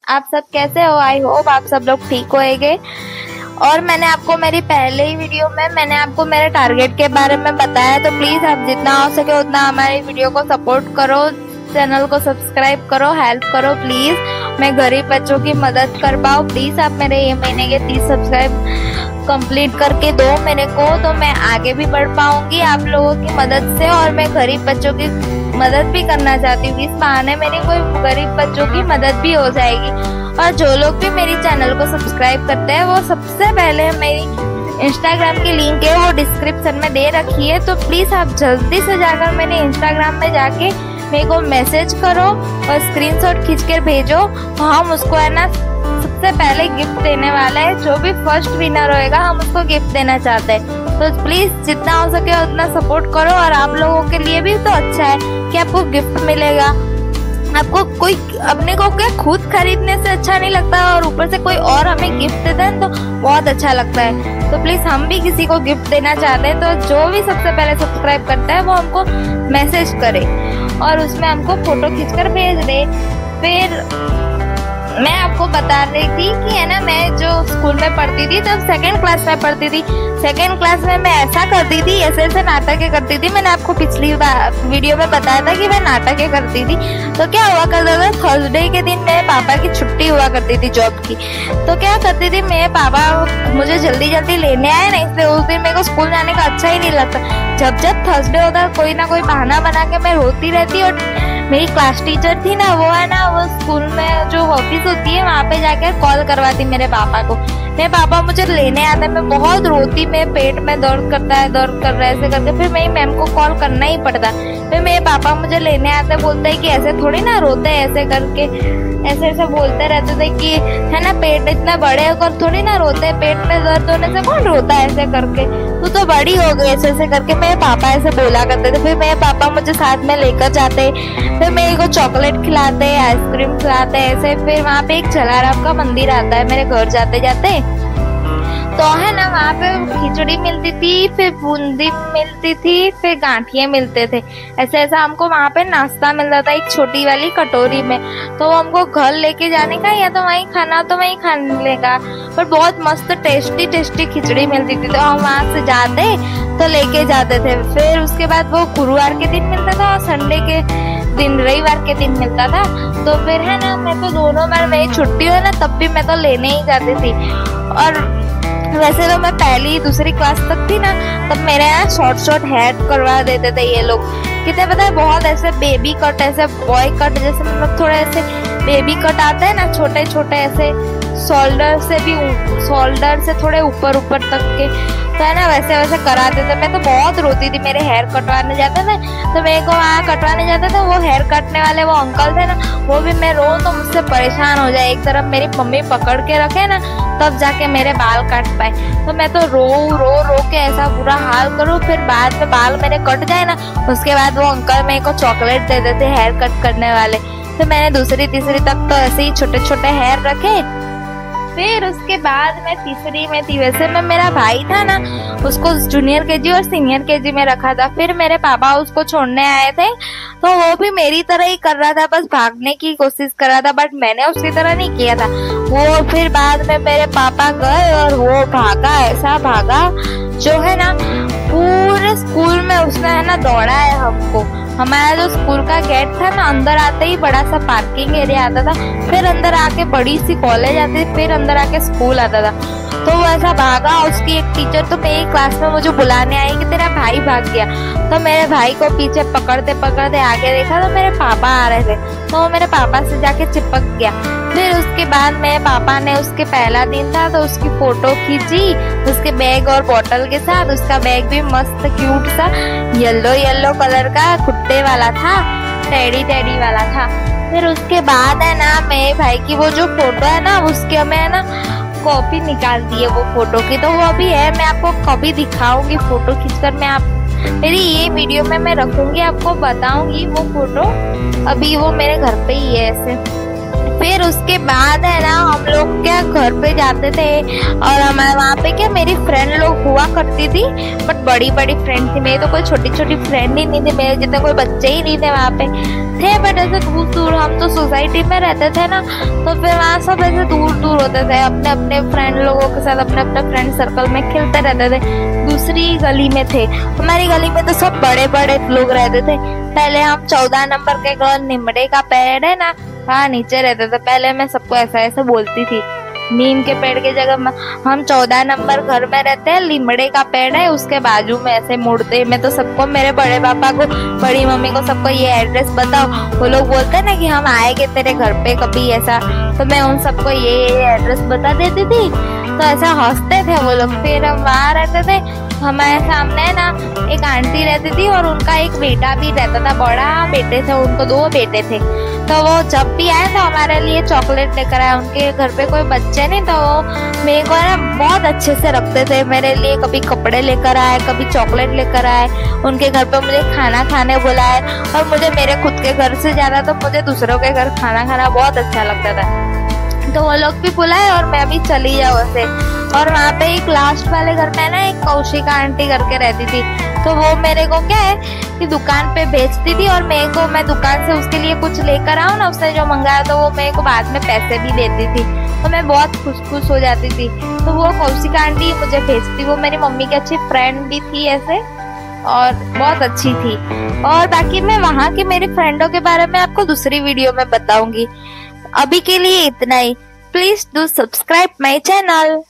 आप सब कैसे हो? आई होप आप सब लोग ठीक होएंगे। और मैंने आपको मेरी पहले ही वीडियो में मैंने आपको मेरे टारगेट के बारे में बताया, तो प्लीज आप जितना हो सके उतना हमारी वीडियो को सपोर्ट करो, चैनल को सब्सक्राइब करो, हेल्प करो प्लीज। मैं गरीब बच्चों की मदद कर पाऊँ। प्लीज आप मेरे ये महीने के 30 सब्सक्राइब कंप्लीट करके दो मेरे को, तो मैं आगे भी बढ़ पाऊंगी आप लोगों की मदद से। और मैं गरीब बच्चों की मदद भी करना चाहती हूँ, इस बहाने मेरी कोई गरीब बच्चों की मदद भी हो जाएगी। और जो लोग भी मेरी चैनल को सब्सक्राइब करते हैं, वो सबसे पहले मेरी इंस्टाग्राम की लिंक है वो डिस्क्रिप्शन में दे रखी है, तो प्लीज आप जल्दी से जाकर मेरे इंस्टाग्राम में जाके मेरे को मैसेज करो और स्क्रीनशॉट खींच कर भेजो। हम उसको है ना सबसे पहले गिफ्ट देने वाला है, जो भी फर्स्ट विनर होएगा हम उसको गिफ्ट देना चाहते हैं। तो प्लीज जितना हो सके उतना सपोर्ट करो। और आप लोगों के लिए भी तो अच्छा है कि आपको गिफ्ट मिलेगा। आपको कोई अपने को क्या खुद खरीदने से अच्छा नहीं लगता, और ऊपर से कोई और हमें गिफ्ट देता है तो बहुत अच्छा लगता है। तो प्लीज हम भी किसी को गिफ्ट देना चाहते हैं, तो जो भी सबसे पहले सब्सक्राइब करता है वो हमको मैसेज करे और उसमें हमको फोटो खींचकर भेज दे। फिर मैं आपको बता रही थी कि है ना, मैं जो स्कूल में पढ़ती थी तब सेकंड क्लास में पढ़ती थी। सेकंड क्लास में मैं ऐसा करती थी, ऐसे नाटक करती थी। मैंने आपको पिछली वीडियो में बताया था कि मैं नाटक करती थी। तो क्या हुआ करता था, थर्सडे के दिन मेरे पापा की छुट्टी हुआ करती थी जॉब की। तो क्या करती थी, मेरे पापा मुझे जल्दी जल्दी लेने आए ना, इसलिए उस दिन मेरे को स्कूल जाने का अच्छा ही नहीं लगता। जब थर्सडे होता कोई ना कोई बहाना बना के मैं रोती रहती। और मेरी क्लास टीचर थी ना, वो है ना, वो स्कूल में जो ऑफिस होती है वहाँ पे जाकर कॉल करवाती मेरे पापा को। मेरे पापा मुझे लेने आते, मैं बहुत रोती, मेरे पेट में दर्द करता है, दर्द कर रहा है ऐसे करके। फिर मेरी मैम को कॉल करना ही पड़ता। फिर मेरे पापा मुझे लेने आते, बोलते हैं कि ऐसे थोड़ी ना रोते हैं, ऐसे करके ऐसे ऐसे बोलते रहते थे कि है ना, पेट इतना बड़े होकर थोड़ी ना रोते, पेट में दर्द होने से कौन रोता है ऐसे करके, तू तो बड़ी हो गई ऐसे ऐसे करके मेरे पापा ऐसे बोला करते थे। फिर मेरे पापा मुझे साथ में लेकर जाते, फिर मेरे को चॉकलेट खिलाते, आइसक्रीम खिलाते ऐसे। फिर वहाँ पे एक जलाराम का मंदिर आता है मेरे घर जाते जाते, तो है ना वहाँ पे खिचड़ी मिलती थी, फिर बूंदी मिलती थी, फिर गांठिए मिलते थे। ऐसे ऐसा हमको वहाँ पे नाश्ता मिलता था एक छोटी वाली कटोरी में। तो हमको घर लेके जाने का या तो वहीं खाना तो वहीं खाने का, पर बहुत मस्त टेस्टी टेस्टी खिचड़ी मिलती थी। तो हम वहाँ से जाते तो लेके जाते थे। फिर उसके बाद वो गुरुवार के दिन मिलता था और संडे के दिन, रविवार के दिन मिलता था। तो फिर है ना, मैं तो दोनों बार मेरी छुट्टी हो ना तब भी मैं तो लेने ही जाती थी। और वैसे तो मैं पहली दूसरी क्लास तक थी ना, तब मेरे यहाँ शॉर्ट हेयर करवा देते थे ये लोग। कितने पता है, बहुत ऐसे बेबी कट, ऐसे बॉय कट जैसे, मतलब थोड़े ऐसे बेबी कट आते हैं ना, छोटे छोटे ऐसे शोल्डर से थोड़े ऊपर तक के, तो है ना वैसे वैसे कराते थे। मैं तो बहुत रोती थी, मेरे हेयर कटवाने जाते थे तो मेरे को वहाँ कटवाने जाते थे। वो हेयर कटने वाले वो अंकल थे ना, वो भी मैं रो तो मुझसे परेशान हो जाए, एक तरफ मेरी मम्मी पकड़ के रखे ना तब जाके मेरे बाल काट पाए। तो मैं तो रो के ऐसा बुरा हाल करूँ, फिर बाद में बाल मेरे कट जाए ना, उसके बाद वो अंकल मेरे को चॉकलेट दे देते हेयर कट करने वाले। तो मैंने दूसरी तीसरी तक तो ऐसे ही छोटे छोटे हेयर रखे। फिर उसके बाद मैं तीसरी में थी, वैसे में मेरा भाई था ना, उसको जूनियर केजी और सीनियर केजी में रखा था। फिर मेरे पापा उसको छोड़ने आए थे, तो वो भी मेरी तरह ही कर रहा था, बस भागने की कोशिश कर रहा था, बट मैंने उसकी तरह नहीं किया था। वो फिर बाद में मेरे पापा गए और वो भागा, ऐसा भागा जो है ना पूरे स्कूल में उसने है ना दौड़ा है हमको। हमारा जो स्कूल का गेट था ना, अंदर आते ही बड़ा सा पार्किंग एरिया आता था, फिर अंदर आके बड़ी सी कॉलेज आती थी, फिर अंदर आके स्कूल आता था। तो वो ऐसा भागा, उसकी एक टीचर तो मेरी क्लास में मुझे बुलाने आई कि तेरा भाई भाग गया। तो मेरे भाई को पीछे पकड़ते पकड़ते आगे देखा तो मेरे पापा आ रहे थे, तो वो मेरे पापा से जाके चिपक गया। फिर उसके बाद मेरे पापा ने, उसके पहला दिन था तो उसकी फोटो खींची उसके बैग और बोतल के साथ। उसका बैग भी मस्त क्यूट सा येलो कलर का कुत्ते वाला था, टेडी वाला था। फिर उसके बाद है ना, मेरे भाई की वो जो फोटो है ना, उसके हमें है ना कॉपी निकाल दी है वो फोटो की, तो वो अभी है, मैं आपको कॉपी दिखाऊंगी फोटो खींचकर। मैं आप मेरी ये वीडियो में मैं रखूंगी, आपको बताऊंगी वो फोटो। अभी वो मेरे घर पे ही है ऐसे फिर उसके बाद है ना हम लोग क्या घर पे जाते थे और हमारे वहाँ पे क्या मेरी फ्रेंड लोग हुआ करती थी, बट बड़ी बड़ी फ्रेंड थी मेरी, तो कोई छोटी छोटी फ्रेंड ही नहीं थी, मेरे जितने कोई बच्चे ही नहीं थे वहाँ पे थे, बट ऐसे दूर दूर, हम तो सोसाइटी में रहते थे ना, तो फिर वहाँ सब ऐसे दूर दूर होते थे, अपने अपने फ्रेंड लोगों के साथ अपने अपने फ्रेंड सर्कल में खेलते रहते थे। दूसरी गली में थे, हमारी गली में तो सब बड़े बड़े लोग रहते थे। पहले हम 14 नंबर के घर नीमड़े का पेड़ है ना, वहाँ नीचे रहते थे। पहले मैं सबको ऐसा ऐसा बोलती थी, नीम के पेड़ की जगह हम 14 नंबर घर में रहते हैं, लीमड़े का पेड़ है उसके बाजू में, ऐसे मुड़ते। मैं तो सबको, मेरे बड़े पापा को, बड़ी मम्मी को, सबको ये एड्रेस बताओ। वो लोग बोलते हैं ना कि हम आएंगे तेरे घर पे कभी ऐसा, तो मैं उन सबको ये एड्रेस बता देती थी, तो ऐसा हंसते थे वो लोग। फिर हम वहाँ रहते थे, हमारे सामने ना एक आंटी रहती थी और उनका एक बेटा भी रहता था, बड़ा बेटे थे उनको, 2 बेटे थे। तो वो जब भी आए तो हमारे लिए चॉकलेट लेकर आए। उनके घर पे कोई बच्चे नहीं, तो वो मेरे को ना बहुत अच्छे से रखते थे मेरे लिए, कभी कपड़े लेकर आए, कभी चॉकलेट लेकर आए, उनके घर पे मुझे खाना खाने बुलाए। और मुझे मेरे खुद के घर से ज्यादा तो मुझे दूसरों के घर खाना खाना बहुत अच्छा लगता था, तो वो लोग भी बुलाए और मैं भी चली जाऊँ ऐसे। और वहाँ पे एक लास्ट वाले घर में ना एक कौशिका आंटी करके रहती थी, तो वो मेरे को क्या है कि दुकान पे बेचती थी, और मेरे को, मैं दुकान से उसके लिए कुछ लेकर आऊँ ना, उसने जो मंगाया तो वो मेरे को बाद में पैसे भी देती थी, तो मैं बहुत खुश हो जाती थी। तो वो कौशिका आंटी मुझे भेजती, वो मेरी मम्मी की अच्छी फ्रेंड भी थी ऐसे, और बहुत अच्छी थी। और बाकी मैं वहाँ की मेरी फ्रेंडों के बारे में आपको दूसरी वीडियो में बताऊंगी। अभी के लिए इतना ही। Please do subscribe my channel.